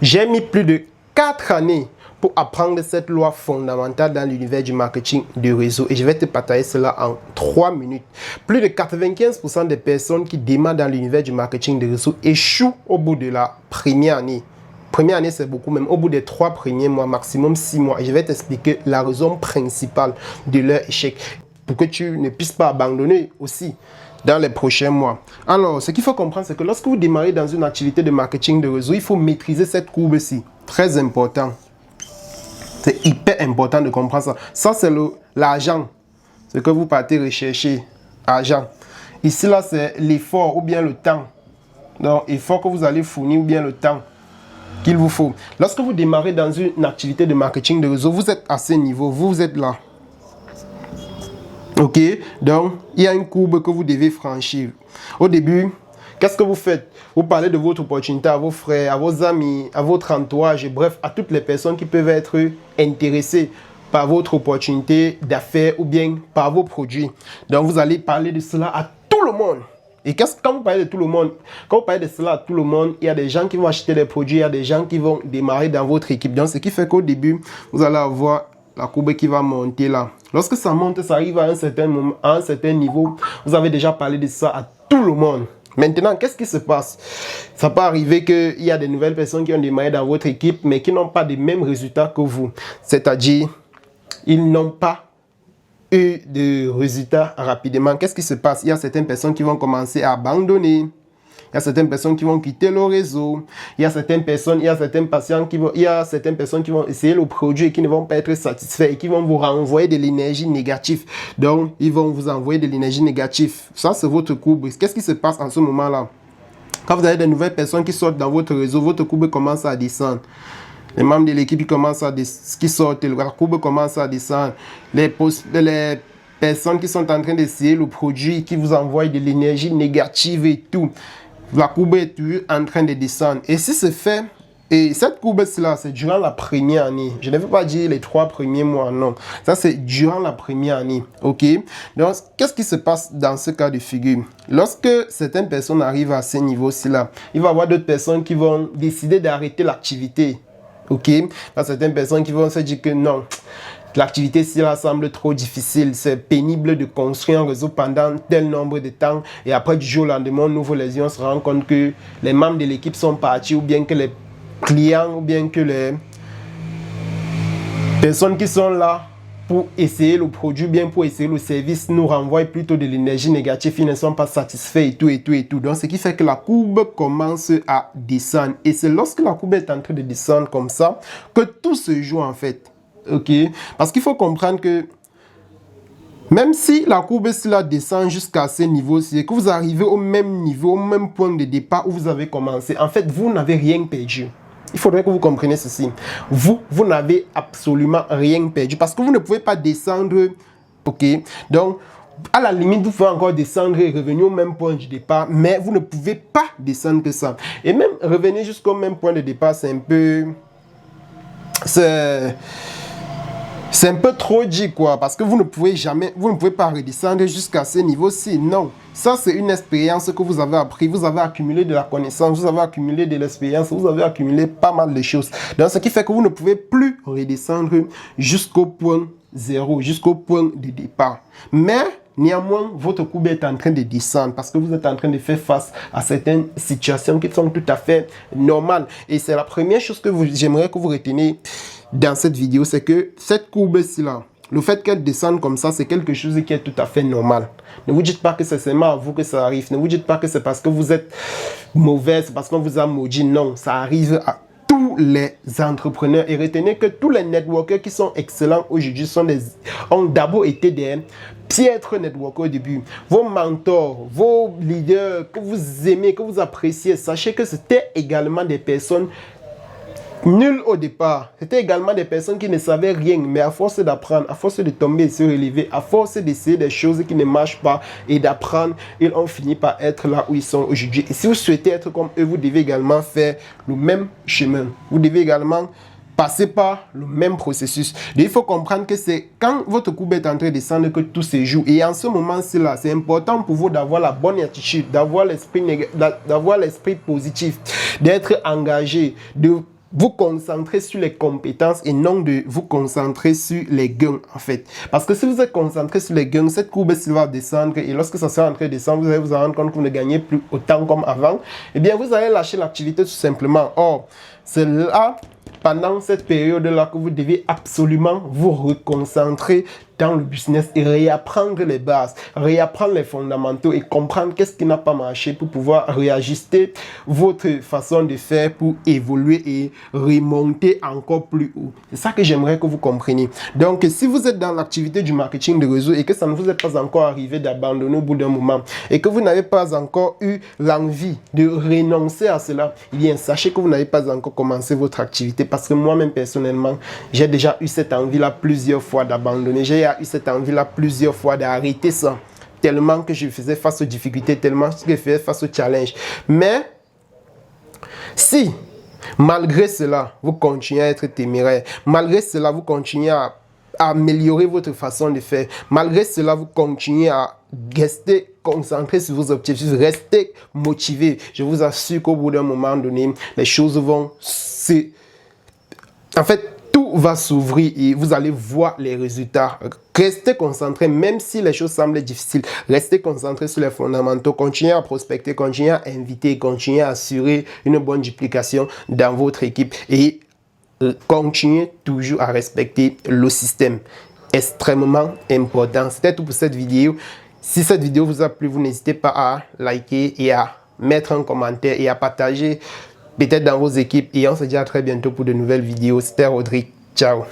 J'ai mis plus de 4 années pour apprendre cette loi fondamentale dans l'univers du marketing de réseau. Et je vais te partager cela en 3 minutes. Plus de 95% des personnes qui démarrent dans l'univers du marketing de réseau échouent au bout de la première année. Première année, c'est beaucoup, même au bout des 3 premiers mois, maximum 6 mois. Et je vais t'expliquer la raison principale de leur échec pour que tu ne puisses pas abandonner aussi dans les prochains mois. Alors, ce qu'il faut comprendre, c'est que lorsque vous démarrez dans une activité de marketing de réseau, il faut maîtriser cette courbe-ci. Très important. C'est hyper important de comprendre ça. Ça, c'est l'argent. Ce que vous partez rechercher. Argent. Ici, là, c'est l'effort ou bien le temps. Donc, effort que vous allez fournir ou bien le temps qu'il vous faut. Lorsque vous démarrez dans une activité de marketing de réseau, vous êtes à ce niveau. Vous êtes là. Ok, donc il y a une courbe que vous devez franchir. Au début, qu'est-ce que vous faites? Vous parlez de votre opportunité à vos frères, à vos amis, à votre entourage, et bref, à toutes les personnes qui peuvent être intéressées par votre opportunité d'affaires ou bien par vos produits. Donc vous allez parler de cela à tout le monde. Et quand vous parlez de tout le monde, quand vous parlez de cela à tout le monde, il y a des gens qui vont acheter des produits, il y a des gens qui vont démarrer dans votre équipe. Donc ce qui fait qu'au début, vous allez avoir la courbe qui va monter là. Lorsque ça monte, ça arrive à un certain moment, à un certain niveau. Vous avez déjà parlé de ça à tout le monde. Maintenant, qu'est-ce qui se passe? Ça peut arriver qu'il y a des nouvelles personnes qui ont démarré dans votre équipe, mais qui n'ont pas les mêmes résultats que vous. C'est-à-dire, ils n'ont pas eu de résultats rapidement. Qu'est-ce qui se passe? Il y a certaines personnes qui vont commencer à abandonner. Il y a certaines personnes qui vont quitter le réseau. Il y a certaines personnes, il y a certains patients qui vont, il y a certaines personnes qui vont essayer le produit et qui ne vont pas être satisfaits et qui vont vous renvoyer de l'énergie négative. Donc, ils vont vous envoyer de l'énergie négative. Ça, c'est votre courbe. Qu'est-ce qui se passe en ce moment-là? Quand vous avez de nouvelles personnes qui sortent dans votre réseau, votre courbe commence à descendre. Les membres de l'équipe commencent à qui sortent, la courbe commence à descendre. Les personnes qui sont en train d'essayer le produit, qui vous envoient de l'énergie négative et tout. La courbe est toujours en train de descendre. Et si c'est fait, et cette courbe-là, c'est durant la première année. Je ne veux pas dire les 3 premiers mois, non. Ça, c'est durant la première année. OK? Donc, qu'est-ce qui se passe dans ce cas de figure? Lorsque certaines personnes arrivent à ce niveau-ci-là, il va y avoir d'autres personnes qui vont décider d'arrêter l'activité. OK? Il y a certaines personnes qui vont se dire que non. L'activité là semble trop difficile, c'est pénible de construire un réseau pendant tel nombre de temps et après du jour au lendemain, on ouvre les yeux, on se rend compte que les membres de l'équipe sont partis ou bien que les clients ou bien que les personnes qui sont là pour essayer le produit, bien pour essayer le service, nous renvoient plutôt de l'énergie négative, ils ne sont pas satisfaits et tout et tout et tout. Donc ce qui fait que la courbe commence à descendre et c'est lorsque la courbe est en train de descendre comme ça que tout se joue en fait. Ok, parce qu'il faut comprendre que même si la courbe là descend jusqu'à ce niveau-ci et que vous arrivez au même niveau, au même point de départ où vous avez commencé, en fait, vous n'avez rien perdu. Il faudrait que vous compreniez ceci. Vous n'avez absolument rien perdu parce que vous ne pouvez pas descendre. Ok, donc à la limite, vous pouvez encore descendre et revenir au même point de départ, mais vous ne pouvez pas descendre que ça. Et même revenir jusqu'au même point de départ, c'est un peu... C'est un peu trop dit quoi, parce que vous ne pouvez pas redescendre jusqu'à ce niveau-ci. Non, ça c'est une expérience que vous avez appris, vous avez accumulé de la connaissance, vous avez accumulé de l'expérience, vous avez accumulé pas mal de choses. Donc ce qui fait que vous ne pouvez plus redescendre jusqu'au point zéro, jusqu'au point de départ. Mais néanmoins, votre courbe est en train de descendre parce que vous êtes en train de faire face à certaines situations qui sont tout à fait normales. Et c'est la première chose que j'aimerais que vous reteniez dans cette vidéo, c'est que cette courbe-ci là, le fait qu'elle descende comme ça, c'est quelque chose qui est tout à fait normal. Ne vous dites pas que c'est seulement à vous que ça arrive. Ne vous dites pas que c'est parce que vous êtes mauvais, c'est parce qu'on vous a maudit. Non, ça arrive à tous les entrepreneurs. Et retenez que tous les networkers qui sont excellents aujourd'hui ont d'abord été des piètres networkers au début. Vos mentors, vos leaders que vous aimez, que vous appréciez, sachez que c'était également des personnes nul au départ. C'était également des personnes qui ne savaient rien, mais à force d'apprendre, à force de tomber et se relever, à force d'essayer des choses qui ne marchent pas et d'apprendre, ils ont fini par être là où ils sont aujourd'hui. Et si vous souhaitez être comme eux, vous devez également faire le même chemin. Vous devez également passer par le même processus. Et il faut comprendre que c'est quand votre courbe est en train de descendre que tout se joue. Et en ce moment-ci là, c'est important pour vous d'avoir la bonne attitude, d'avoir l'esprit positif, d'être engagé, vous concentrer sur les compétences et non de vous concentrer sur les gains en fait. Parce que si vous êtes concentré sur les gains, cette courbe va descendre et lorsque ça sera en train de descendre, vous allez vous rendre compte que vous ne gagnez plus autant comme avant. Eh bien, vous allez lâcher l'activité tout simplement. Or, c'est là, pendant cette période-là, que vous devez absolument vous reconcentrer dans le business et réapprendre les bases, réapprendre les fondamentaux et comprendre qu'est-ce qui n'a pas marché pour pouvoir réajuster votre façon de faire pour évoluer et remonter encore plus haut. C'est ça que j'aimerais que vous compreniez. Donc, si vous êtes dans l'activité du marketing de réseau et que ça ne vous est pas encore arrivé d'abandonner au bout d'un moment et que vous n'avez pas encore eu l'envie de renoncer à cela, eh bien, sachez que vous n'avez pas encore commencé votre activité parce que moi-même, personnellement, j'ai déjà eu cette envie-là plusieurs fois d'abandonner. J'ai eu cette envie-là plusieurs fois d'arrêter ça, tellement que je faisais face aux difficultés, tellement que je faisais face aux challenges. Mais si, malgré cela, vous continuez à être téméraire, malgré cela, vous continuez à améliorer votre façon de faire, malgré cela, vous continuez à rester concentré sur vos objectifs, rester motivé, je vous assure qu'au bout d'un moment donné, les choses vont se... En fait, tout va s'ouvrir et vous allez voir les résultats. Restez concentré, même si les choses semblent difficiles. Restez concentré sur les fondamentaux. Continuez à prospecter, continuez à inviter, continuez à assurer une bonne duplication dans votre équipe et continuez toujours à respecter le système. Extrêmement important. C'était tout pour cette vidéo. Si cette vidéo vous a plu, vous n'hésitez pas à liker et à mettre un commentaire et à partager peut-être dans vos équipes. Et on se dit à très bientôt pour de nouvelles vidéos. C'était Rodrigue. Ciao.